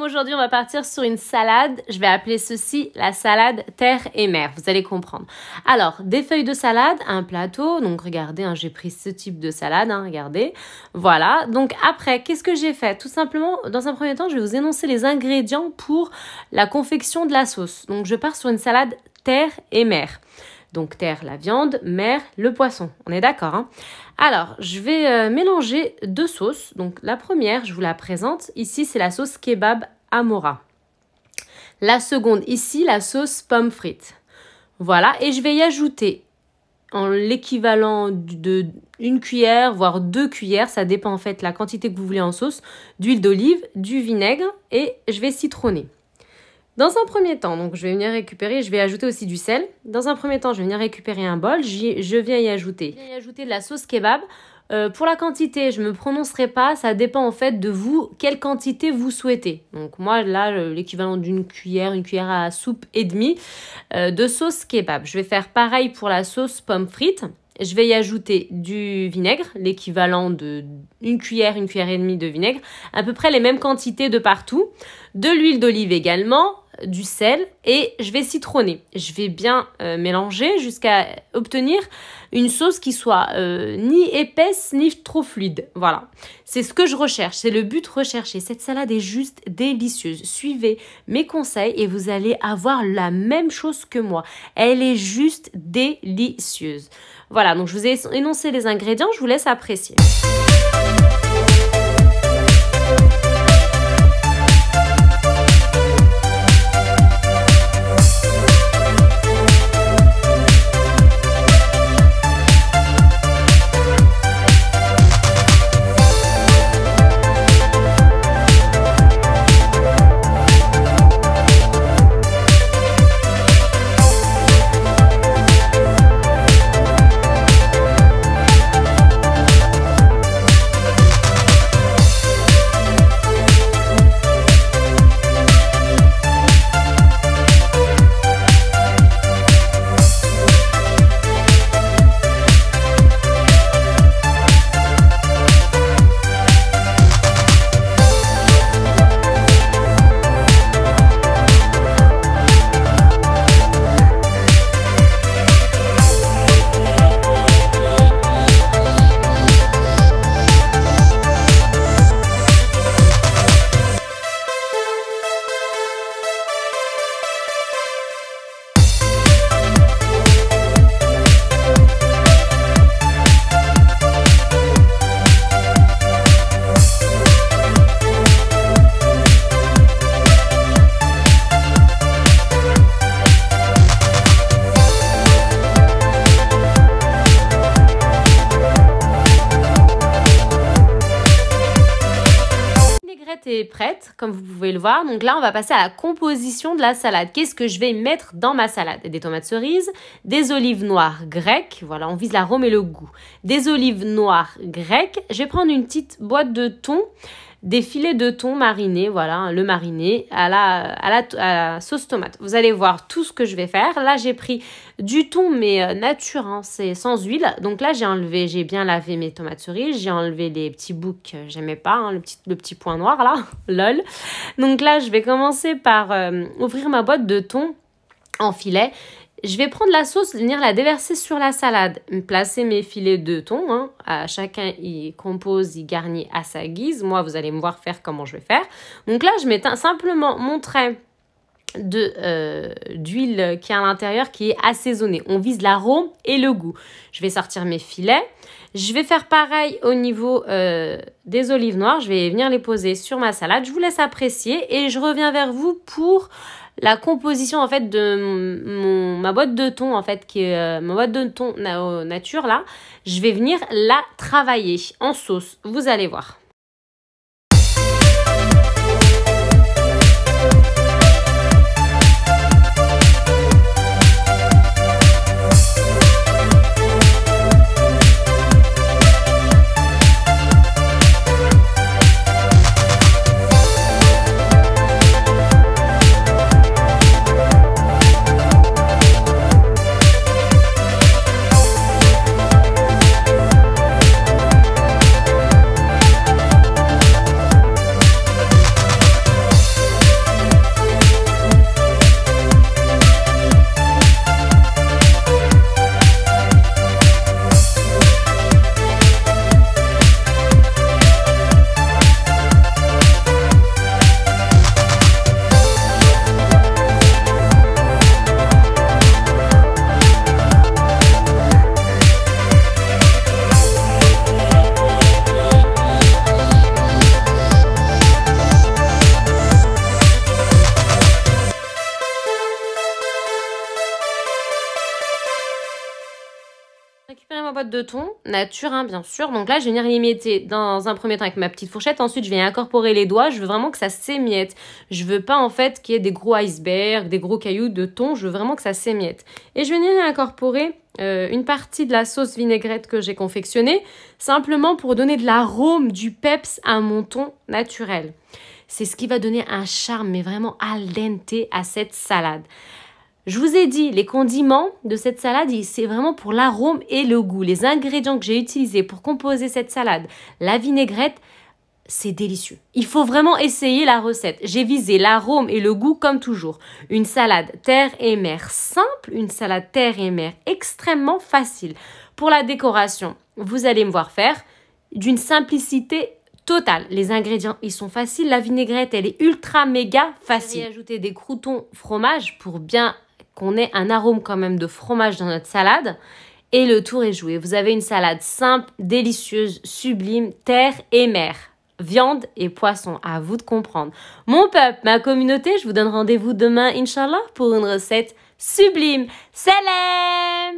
aujourd'hui on va partir sur une salade, je vais appeler ceci la salade terre et mer, vous allez comprendre. Alors, des feuilles de salade, un plateau, donc regardez, j'ai pris ce type de salade, regardez. Voilà, donc après, qu'est-ce que j'ai fait? Tout simplement, dans un premier temps, je vais vous énoncer les ingrédients pour la confection de la sauce. Donc je pars sur une salade terre et mer. Donc terre, la viande, mer, le poisson. On est d'accord, Alors, je vais mélanger deux sauces. Donc la première, je vous la présente. Ici, c'est la sauce kebab Amora. La seconde, ici, la sauce pomme frite. Voilà, et je vais y ajouter en l'équivalent de une cuillère, voire 2 cuillères. Ça dépend en fait la quantité que vous voulez en sauce. D'huile d'olive, du vinaigre et je vais citronner. Dans un premier temps, donc je vais venir récupérer, je vais ajouter aussi du sel. Dans un premier temps, je vais venir récupérer un bol, je viens y ajouter de la sauce kebab. Pour la quantité, je ne me prononcerai pas, ça dépend en fait de vous, quelle quantité vous souhaitez. Donc moi, là, l'équivalent d'une cuillère, une cuillère à soupe et demie de sauce kebab. Je vais faire pareil pour la sauce pomme frite. Je vais y ajouter du vinaigre, l'équivalent de une cuillère et demie de vinaigre, à peu près les mêmes quantités de partout, de l'huile d'olive également, du sel et je vais citronner. Je vais bien mélanger jusqu'à obtenir une sauce qui soit ni épaisse ni trop fluide. Voilà, c'est ce que je recherche, c'est le but recherché. Cette salade est juste délicieuse. Suivez mes conseils et vous allez avoir la même chose que moi. Elle est juste délicieuse. Voilà, donc je vous ai énoncé les ingrédients, je vous laisse apprécier. Est prête, comme vous pouvez le voir. Donc là, on va passer à la composition de la salade. Qu'est-ce que je vais mettre dans ma salade? Des tomates cerises, des olives noires grecques. Voilà, on vise l'arôme et le goût. Des olives noires grecques. Je vais prendre une petite boîte de thon, des filets de thon marinés, voilà, le mariné à la sauce tomate. Vous allez voir tout ce que je vais faire. Là, j'ai pris du thon, mais nature, c'est sans huile. Donc là, j'ai bien lavé mes tomates cerises. J'ai enlevé les petits bouts que j'aimais pas, le petit point noir là, lol. Donc là, je vais commencer par ouvrir ma boîte de thon en filet. Je vais prendre la sauce, venir la déverser sur la salade, placer mes filets de thon. Chacun y compose, y garnit à sa guise. Moi, vous allez me voir faire comment je vais faire. Donc là, je mets simplement mon trait d'huile qui est à l'intérieur, qui est assaisonnée. On vise l'arôme et le goût. Je vais sortir mes filets. Je vais faire pareil au niveau des olives noires. Je vais venir les poser sur ma salade. Je vous laisse apprécier et je reviens vers vous pour la composition en fait de ma boîte de thon en fait, qui est ma boîte de thon nature là. Je vais venir la travailler en sauce. Vous allez voir. potes de thon, nature hein, bien sûr. Donc là, je vais venir l'émietter dans un premier temps avec ma petite fourchette. Ensuite, je vais incorporer les doigts. Je veux vraiment que ça s'émiette. Je veux pas en fait qu'il y ait des gros icebergs, des gros cailloux de thon. Je veux vraiment que ça s'émiette. Et je vais venir incorporer une partie de la sauce vinaigrette que j'ai confectionnée, simplement pour donner de l'arôme, du peps à mon thon naturel. C'est ce qui va donner un charme, mais vraiment al dente à cette salade. Je vous ai dit, les condiments de cette salade, c'est vraiment pour l'arôme et le goût. Les ingrédients que j'ai utilisés pour composer cette salade, la vinaigrette, c'est délicieux. Il faut vraiment essayer la recette. J'ai visé l'arôme et le goût comme toujours. Une salade terre et mer simple, une salade terre et mer extrêmement facile. Pour la décoration, vous allez me voir faire d'une simplicité totale. Les ingrédients, ils sont faciles. La vinaigrette, elle est ultra méga facile. J'ai ajouté des croûtons fromage pour bien qu'on ait un arôme quand même de fromage dans notre salade. Et le tour est joué. Vous avez une salade simple, délicieuse, sublime, terre et mer. Viande et poisson, à vous de comprendre. Mon peuple, ma communauté, je vous donne rendez-vous demain, Inch'Allah, pour une recette sublime. Salam!